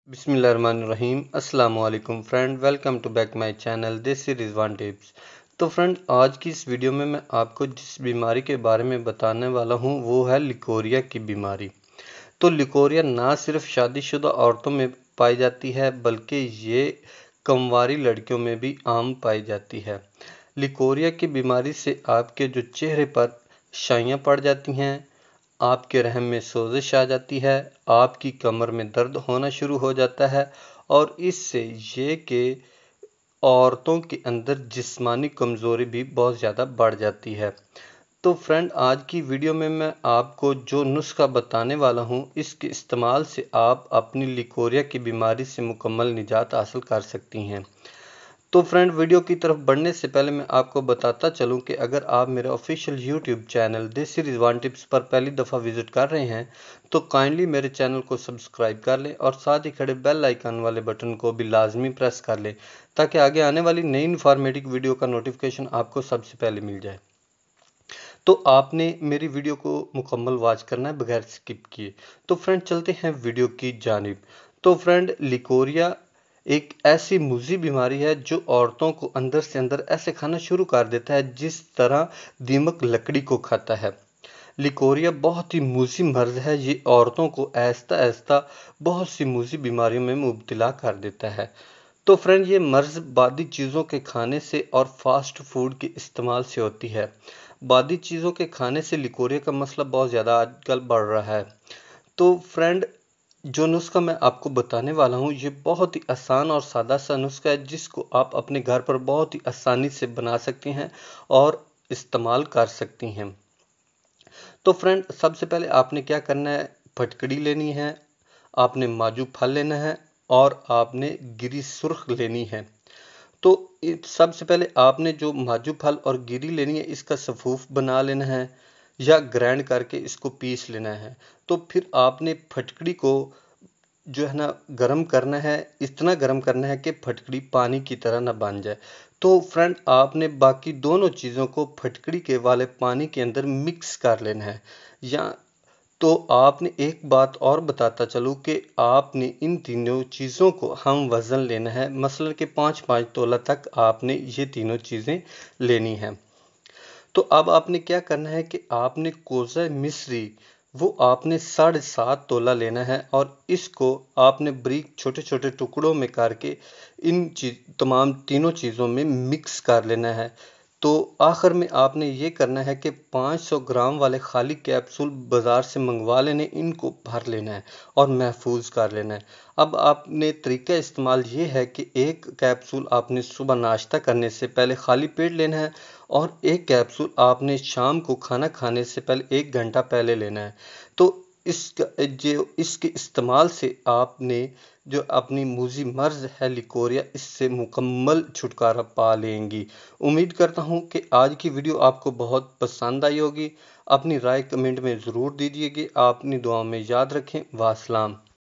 बिस्मिल्लाहिर्रहमानिर्रहीम। अस्सलाम वालेकुम friend, welcome to back my channel this is Rizwan tips. तो फ्रेंड, आज की इस वीडियो में मैं आपको जिस बीमारी के बारे में बताने वाला हूं वो है लिकोरिया की बीमारी। तो लिकोरिया ना सिर्फ शादीशुदा औरतों में पाई जाती है बल्कि ये कमवारी लड़कियों में भी आम पाई जाती है। लिकोरिया की बीमारी से आपके जो चेहरे पर शाइयाँ पड़ जाती हैं, आपके रहम में सोजिश आ जाती है, आपकी कमर में दर्द होना शुरू हो जाता है और इससे ये कि औरतों के अंदर जिस्मानी कमज़ोरी भी बहुत ज़्यादा बढ़ जाती है। तो फ्रेंड, आज की वीडियो में मैं आपको जो नुस्खा बताने वाला हूँ, इसके इस्तेमाल से आप अपनी लिकोरिया की बीमारी से मुकम्मल निजात हासिल कर सकती हैं। तो फ्रेंड, वीडियो की तरफ बढ़ने से पहले मैं आपको बताता चलूं कि अगर आप मेरे official YouTube channel this is Rizwan tips पर पहली दफ़ा विजिट कर रहे हैं तो काइंडली मेरे चैनल को सब्सक्राइब कर लें और साथ ही खड़े बेल आइकन वाले बटन को भी लाजमी प्रेस कर लें ताकि आगे आने वाली नई इन्फॉर्मेटिव वीडियो का नोटिफिकेशन आपको सबसे पहले मिल जाए। तो आपने मेरी वीडियो को मुकम्मल वॉच करना है बगैर स्किप किए। तो फ्रेंड, चलते हैं वीडियो की जानिब। तो फ्रेंड, लिकोरिया एक ऐसी मुज़ी बीमारी है जो औरतों को अंदर से अंदर ऐसे खाना शुरू कर देता है जिस तरह दीमक लकड़ी को खाता है। लिकोरिया बहुत ही मुज़ी मर्ज़ है, ये औरतों को आहिस्ता आहिस्ता बहुत सी मुज़ी बीमारियों में मुब्तला कर देता है। तो फ्रेंड, ये मर्ज़ बादी चीज़ों के खाने से और फास्ट फूड के इस्तेमाल से होती है। बादी चीज़ों के खाने से लिकोरिया का मसला बहुत ज़्यादा आजकल बढ़ रहा है। तो फ्रेंड, जो नुस्खा मैं आपको बताने वाला हूँ ये बहुत ही आसान और सादा सा नुस्खा है जिसको आप अपने घर पर बहुत ही आसानी से बना सकती हैं और इस्तेमाल कर सकती हैं। तो फ्रेंड, सबसे पहले आपने क्या करना है, फटकड़ी लेनी है, आपने माजू फल लेना है और आपने गिरी सुर्ख लेनी है। तो सबसे पहले आपने जो माजू फल और गिरी लेनी है इसका सफूफ बना लेना है या ग्राइंड करके इसको पीस लेना है। तो फिर आपने फटकड़ी को जो है ना गरम करना है, इतना गरम करना है कि फटकड़ी पानी की तरह ना बन जाए। तो फ्रेंड, आपने बाकी दोनों चीज़ों को फटकड़ी के वाले पानी के अंदर मिक्स कर लेना है। या तो आपने एक बात और बताता चलूँ कि आपने इन तीनों चीज़ों को हम वज़न लेना है, मसलन कि 5-5 तोला तक आपने ये तीनों चीज़ें लेनी हैं। तो अब आपने क्या करना है कि आपने कोज़ा मिस्री वो आपने 7.5 तोला लेना है और इसको आपने बारीक छोटे छोटे टुकड़ों में करके इन तमाम तीनों चीज़ों में मिक्स कर लेना है। तो आखिर में आपने ये करना है कि 500 ग्राम वाले खाली कैप्सूल बाज़ार से मंगवा लेने, इनको भर लेना है और महफूज कर लेना है। अब आपने तरीका इस्तेमाल ये है कि एक कैप्सूल आपने सुबह नाश्ता करने से पहले खाली पेट लेना है और एक कैप्सूल आपने शाम को खाना खाने से पहले 1 घंटा पहले लेना है। तो इसके इस्तेमाल से आपने जो अपनी मुज़ी मर्ज़ है लिकोरिया, इससे मुकम्मल छुटकारा पा लेंगी। उम्मीद करता हूँ कि आज की वीडियो आपको बहुत पसंद आई होगी। अपनी राय कमेंट में ज़रूर दीजिएगा। अपनी दुआ में याद रखें। वास्सलाम।